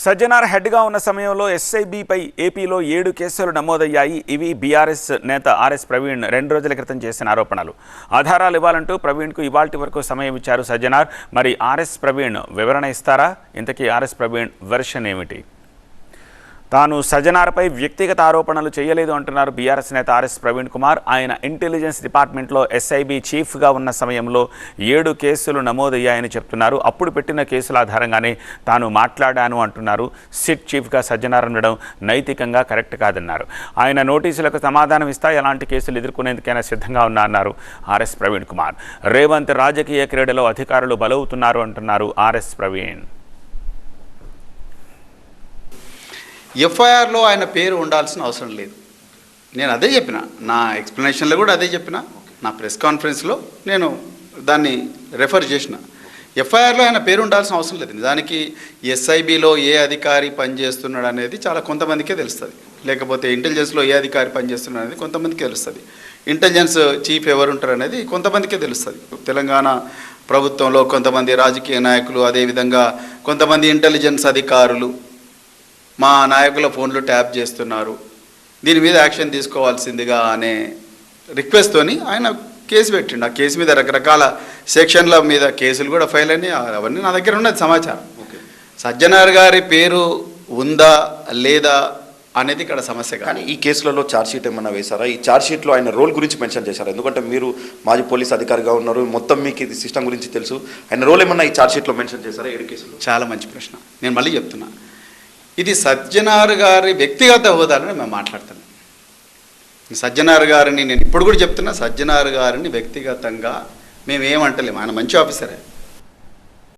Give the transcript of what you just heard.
సజ్జనార్ హెడ్గా ఉన్న సమయంలో ఎస్ఐబిపై ఏపీలో 7 కేసులు నమోదయ్యాయి. ఇవి బీఆర్ఎస్ నేత ఆర్ఎస్ ప్రవీణ్ 2 రోజుల క్రితం చేసిన ఆరోపణలు. ఆధారాలు ఇవ్వాలంటూ ప్రవీణ్కు ఇవాల్టి వరకు సమయం ఇచ్చారు సజ్జనార్. మరి ఆర్ఎస్ ప్రవీణ్ వివరణ ఇస్తారా? ఇంతకీ ఆర్ఎస్ ప్రవీణ్ వెర్షన్ ఏమిటి? తాను సజ్జనార్పై వ్యక్తిగత ఆరోపణలు చేయలేదు అంటున్నారు బీఆర్ఎస్ నేత ఆర్ఎస్ ప్రవీణ్ కుమార్. ఆయన ఇంటెలిజెన్స్ డిపార్ట్మెంట్లో ఎస్ఐబి చీఫ్గా ఉన్న సమయంలో 7 కేసులు నమోదయ్యాయని చెప్తున్నారు. అప్పుడు పెట్టిన కేసుల ఆధారంగానే తాను మాట్లాడాను అంటున్నారు. సిట్ చీఫ్గా సజ్జనార్ ఉండడం నైతికంగా కరెక్ట్ కాదన్నారు. ఆయన నోటీసులకు సమాధానం ఇస్తా ఎలాంటి కేసులు ఎదుర్కొనేందుకైనా సిద్ధంగా ఉన్నా అన్నారు ఆర్ఎస్ ప్రవీణ్ కుమార్. రేవంత్ రాజకీయ క్రీడలో అధికారులు బలవుతున్నారు అంటున్నారు ఆర్ఎస్ ప్రవీణ్. ఎఫ్ఐఆర్లో ఆయన పేరు ఉండాల్సిన అవసరం లేదు. నేను అదే చెప్పిన, నా ఎక్స్ప్లెనేషన్లో కూడా అదే చెప్పిన, నా ప్రెస్ కాన్ఫరెన్స్లో నేను దాన్ని రెఫర్ చేసిన. ఎఫ్ఐఆర్లో ఆయన పేరు ఉండాల్సిన అవసరం లేదు. నిజానికి ఎస్ఐబిలో ఏ అధికారి పనిచేస్తున్నాడు అనేది చాలా కొంతమందికే తెలుస్తుంది, లేకపోతే ఇంటెలిజెన్స్లో ఏ అధికారి పనిచేస్తున్నాడు అనేది కొంతమందికి తెలుస్తుంది, ఇంటెలిజెన్స్ చీఫ్ ఎవరు ఉంటారు అనేది కొంతమందికే తెలుస్తుంది. తెలంగాణ ప్రభుత్వంలో కొంతమంది రాజకీయ నాయకులు, అదేవిధంగా కొంతమంది ఇంటెలిజెన్స్ అధికారులు మా నాయకుల ఫోన్లు ట్యాప్ చేస్తున్నారు, దీని మీద యాక్షన్ తీసుకోవాల్సిందిగా అనే రిక్వెస్ట్తోని ఆయన కేసు పెట్టిండు. ఆ కేసు మీద రకరకాల సెక్షన్ల మీద కేసులు కూడా ఫైల్ అయినాయి. అవన్నీ నా దగ్గర ఉన్నది సమాచారం. సజ్జనార్ గారి పేరు ఉందా లేదా అనేది ఇక్కడ సమస్య. కానీ ఈ కేసులలో ఛార్జ్షీట్ ఏమన్నా వేశారా? ఈ ఛార్జ్షీట్లో ఆయన రోల్ గురించి మెన్షన్ చేశారు. ఎందుకంటే మీరు మాజీ పోలీస్ అధికారిగా ఉన్నారు, మొత్తం మీకు ఇది సిస్టమ్ గురించి తెలుసు. ఆయన రోల్ ఏమన్నా ఈ ఛార్జ్షీట్లో మెన్షన్ చేశారా 7 కేసులు? చాలా మంచి ప్రశ్న. నేను మళ్ళీ చెప్తున్నా, ఇది సజ్జనార్ గారి వ్యక్తిగత హోదాలని మేము మాట్లాడుతున్నాం. సజ్జనార్ గారిని నేను ఇప్పుడు కూడా చెప్తున్నా, సజ్జనార్ గారిని వ్యక్తిగతంగా మేము ఏమంటలేము. ఆయన మంచి ఆఫీసరే,